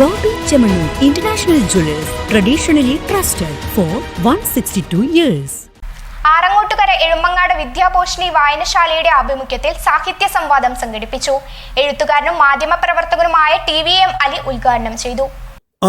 Bobby Chemanu International Jewelers, traditionally trusted for 162 years. Arangottukara Ezhumangad Vidyaposhini വായനശാലയുടെ ആഭിമുഖ്യത്തിൽ സാഹിത്യ സംവാദം സംഘടിപ്പിച്ചു. എഴുത്തുകാരനും മാധ്യമപ്രവർത്തകനുമായ TVM അലി ഉദ്ഘാടനം ചെയ്തു.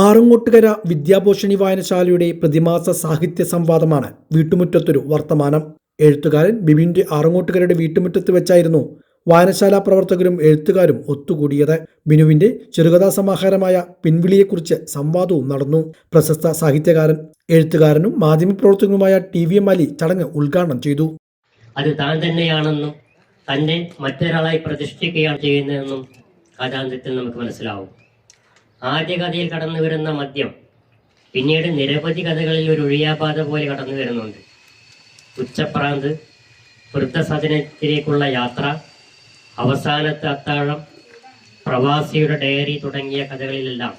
ആറങ്ങോട്ടുകര വിദ്യാപോഷിണി വായനശാലയുടെ പ്രതിമാസ സാഹിത്യ സംവാദമാണ് വീട്ടുമുറ്റത്തൊരു വർത്തമാനം. എഴുത്തുകാരൻ ബിബിന്റെ ആറങ്ങോട്ടുകരയുടെ വീട്ടുമുറ്റത്ത് വെച്ചായിരുന്നു വായനശാല പ്രവർത്തകരും എഴുത്തുകാരും ഒത്തുകൂടിയത്. ബിനുവിന്റെ ചെറുകഥാ സമാഹാരമായ പിൻവിളിയെക്കുറിച്ച് സംവാദവും നടന്നു. പ്രശസ്ത സാഹിത്യകാരൻ, എഴുത്തുകാരനും മാധ്യമപ്രവർത്തകനുമായ TVM അലി ചടങ്ങ് ഉദ്ഘാടനം ചെയ്തു. അത് താൻ തന്നെയാണെന്നും തന്നെ മറ്റൊരാളായി പ്രതിഷ്ഠിക്കുകയാണ് ചെയ്യുന്നതെന്നും കഥാന്തത്തിൽ നമുക്ക് മനസ്സിലാവും. ആദ്യ കഥയിൽ കടന്നു വരുന്ന മദ്യം പിന്നീട് നിരവധി കഥകളിൽ ഒരു ഒഴിയാപാത പോലെ കടന്നു വരുന്നുണ്ട്. ഉച്ചപ്രാന്ത്, വൃദ്ധസദനത്തിലേക്കുള്ള യാത്ര, അവസാനത്തെ അത്താഴം, പ്രവാസിയുടെ ഡയറി തുടങ്ങിയ കഥകളിലെല്ലാം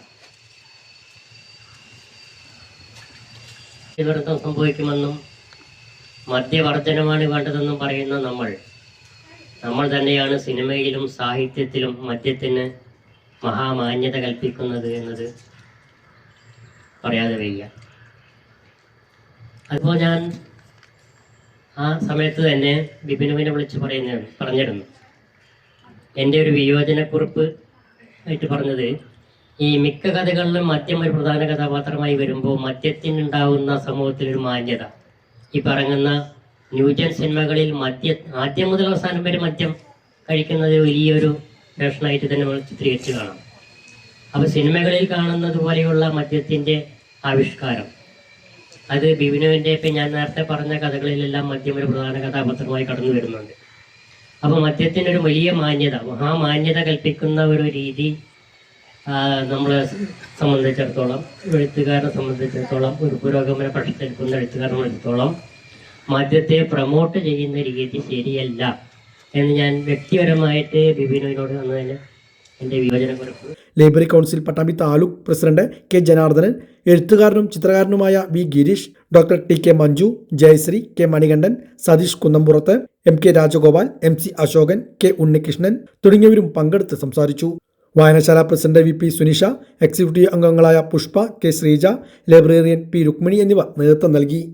വൃത്തം സംഭവിക്കുമെന്നും മദ്യവർജനമാണ് വേണ്ടതെന്നും പറയുന്ന നമ്മൾ തന്നെയാണ് സിനിമയിലും സാഹിത്യത്തിലും മദ്യത്തിന് മഹാമാന്യത കൽപ്പിക്കുന്നത് എന്നത് പറയാതെ വയ്യ. അപ്പോൾ ഞാൻ ആ സമയത്ത് തന്നെ ബിബിനുവിനെ വിളിച്ച് പറഞ്ഞിരുന്നു. എൻ്റെ ഒരു വിയോജനക്കുറിപ്പ് ആയിട്ട് പറഞ്ഞത്, ഈ മിക്ക കഥകളിലും മദ്യം ഒരു പ്രധാന കഥാപാത്രമായി വരുമ്പോൾ മദ്യത്തിനുണ്ടാവുന്ന സമൂഹത്തിലൊരു മാന്യത, ഈ പറയുന്ന ന്യൂജൻ സിനിമകളിൽ ആദ്യം മുതൽ അവസാനം വരെ മദ്യം കഴിക്കുന്നത് വലിയൊരു ഫാഷനായിട്ട് തന്നെ നമ്മൾ ചിത്രീകരിച്ച് കാണാം. അപ്പോൾ സിനിമകളിൽ കാണുന്നത് പോലെയുള്ള മദ്യത്തിൻ്റെ ആവിഷ്കാരം, അത് ബിബിനുവിൻ്റെ ഇപ്പം ഞാൻ നേരത്തെ പറഞ്ഞ കഥകളിലെല്ലാം മദ്യം ഒരു പ്രധാന കഥാപാത്രമായി കടന്നു വരുന്നുണ്ട്. അപ്പോൾ മദ്യത്തിനൊരു വലിയ മാന്യത, മഹാമാന്യത കൽപ്പിക്കുന്ന ഒരു രീതി നമ്മളെ സംബന്ധിച്ചിടത്തോളം, എഴുത്തുകാരനെ സംബന്ധിച്ചിടത്തോളം, ഒരു പുരോഗമന പക്ഷത്തെടുക്കുന്ന എഴുത്തുകാരനെ സംബന്ധിച്ചിടത്തോളം മദ്യത്തെ പ്രൊമോട്ട് ചെയ്യുന്ന രീതി ശരിയല്ല എന്ന് ഞാൻ വ്യക്തിപരമായിട്ട് ബിബിനുവിനോട് വന്നതിന് എൻ്റെ വിയോജനക്കുറിപ്പ്. Library council Pattambi taluk president K Janardhanan, എഴുത്തുകാരനും ചിത്രകാരനുമായ V Gireesh, doctor TK Manju, Jayasree, K Manikandan, Satheesh Kunnampurath, MK Rajagopal, MC Ashokan, K Unnikrishnan തുടങ്ങിയവരും പങ്കെടുത്ത് സംസാരിച്ചു. വായനശാല പ്രസിഡന്റ് VP സുനിഷ, എക്സിക്യൂട്ടീവ് അംഗങ്ങളായ Pushpa, K Sreeja, librarian P Rukmini എന്നിവർ നേതൃത്വം നൽകി.